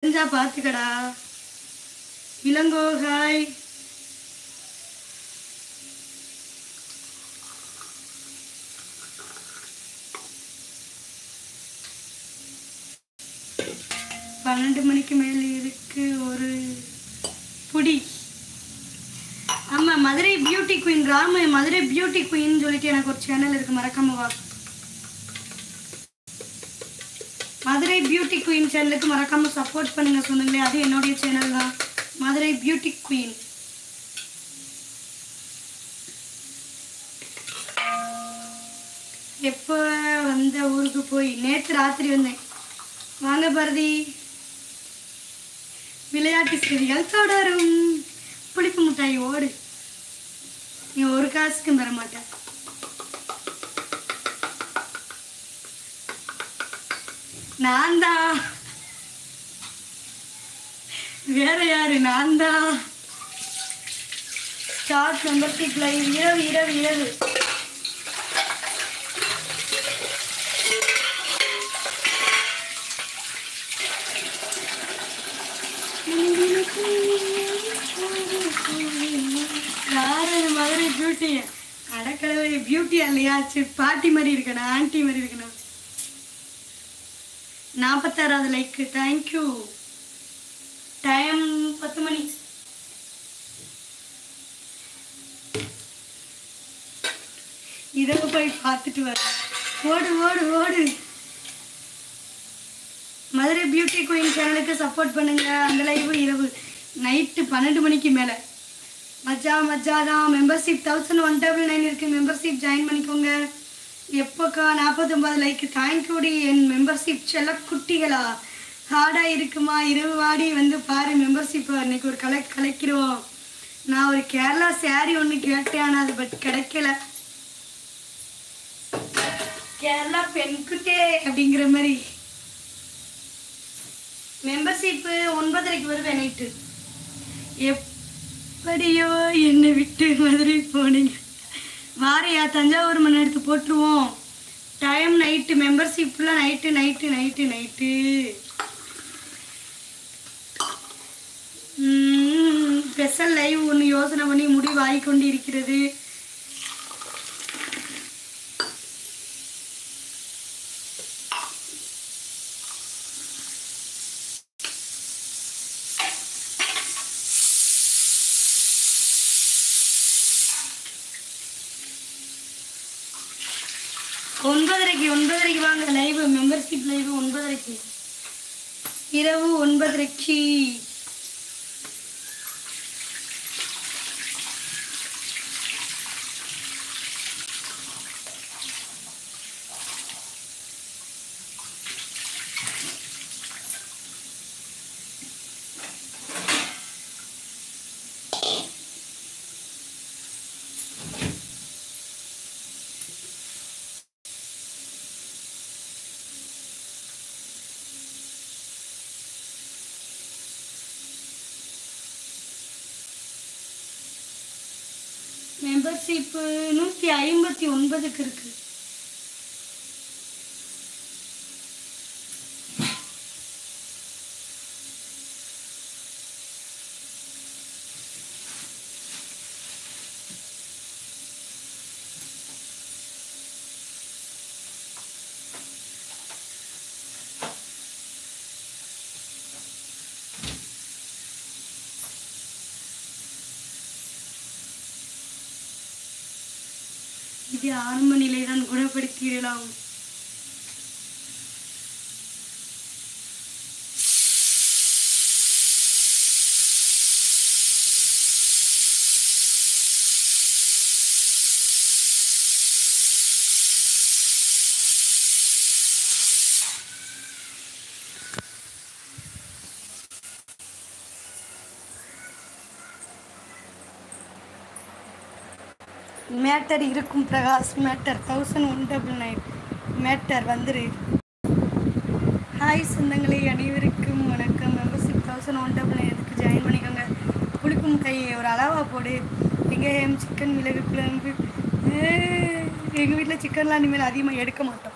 தெரிஞ்சா பார்த்துக்கடா. இளங்கோ ஹாய். பன்னெண்டு மணிக்கு மேல் இருக்கு ஒரு புடி. ஆமாம், Madurai beauty queen Rama, Madurai beauty queen சொல்லிட்டு எனக்கு ஒரு சேனல் இருக்கு, மறக்காம வா. மதுரை பியூட்டி குயின் சேனலுக்கு மறக்காம சப்போர்ட் பண்ணுங்க சொன்னீங்களே, அது என்னுடைய சேனல் தான், மதுரை பியூட்டி குயின். எப்போ வந்த ஊருக்கு போய்? நேற்று ராத்திரி வந்தேன். வாங்க பாரதி. விளையாட்டு செய்திகள் தொடரும். புளிப்பு மிட்டாய் ஓடு, நீ ஒரு காசுக்கும் பெற மாட்டேன். நான் தான், வேற யாரு? நான் தான். Start membership live. இரவு இரவு இரவு மதுரை பியூட்டி அடக்கடவை. பியூட்டியா இல்லையா? பாட்டி மாதிரி இருக்கணும், ஆன்டி மாதிரி இருக்கணும். 46வது லைக். தேங்க்யூ. டைம் 10 மணி. இரவு போய் பார்த்துட்டு வர. ஓடு ஓடு ஓடு. மதுரை பியூட்டி குயின் சேனலுக்கு சப்போர்ட் பண்ணுங்க. அந்த லைவ் இரவு நைட்டு 12 மணிக்கு மேலே. மஜா தான். மெம்பர்ஷிப் 1199 இருக்கு. மெம்பர்ஷிப் ஜாயின் பண்ணிக்கோங்க. எப்போக்கா? 49 லைக். தேங்க்யூடி என் மெம்பர்ஷிப் செல்ல குட்டிகளா. ஹார்டாக இருக்குமா? இரவு வாடி வந்து பாரு மெம்பர்ஷிப். இன்னைக்கு ஒரு கலைக்கிறோம். நான் ஒரு கேரளா சாரி ஒன்று கேட்டேன், ஆனால் அது பட் கிடைக்கல. கேரளா பெண்குட்டே அப்படிங்கிற மாதிரி. மெம்பர்ஷிப்பு 9:30 வருவேன் நைட்டு. எப்படியோ என்னை விட்டு மதுரை போனீங்க. வாரையா? தஞ்சாவூர் மணி எடுத்து போட்டுருவோம். Time night. மெம்பர்ஷிப்லாம் நைட்டு. ஸ்பெஷல் லைவ் ஒன்று யோசனை பண்ணி முடிவாகிக்கொண்டு இருக்கிறது. ஒன்பதரைக்கு வாங்க லைவ். Membership live 9:30. இரவு 9:30. மெம்பர்ஷிப் 159க்கு இருக்கு. இது ஆரம்ப நிலைதான், குணப்படுத்திடலாம். மேட்டர் இருக்கும் பிரகாஷ். மேட்டர் 1199 மேட்டர் வந்துரு. ஹாய் சொந்தங்களே, அனைவருக்கும் வணக்கம். மெம்பர்ஷிப் 1199 ஜாயின் பண்ணிக்கோங்க. புளிப்பும் கை ஒரு அளவாக போடு. வெங்காயம், சிக்கன், மிளகு குழம்பு. எங்கள் வீட்டில் சிக்கன்லாம் இனிமேல் அதிகமாக எடுக்க மாட்டோம்.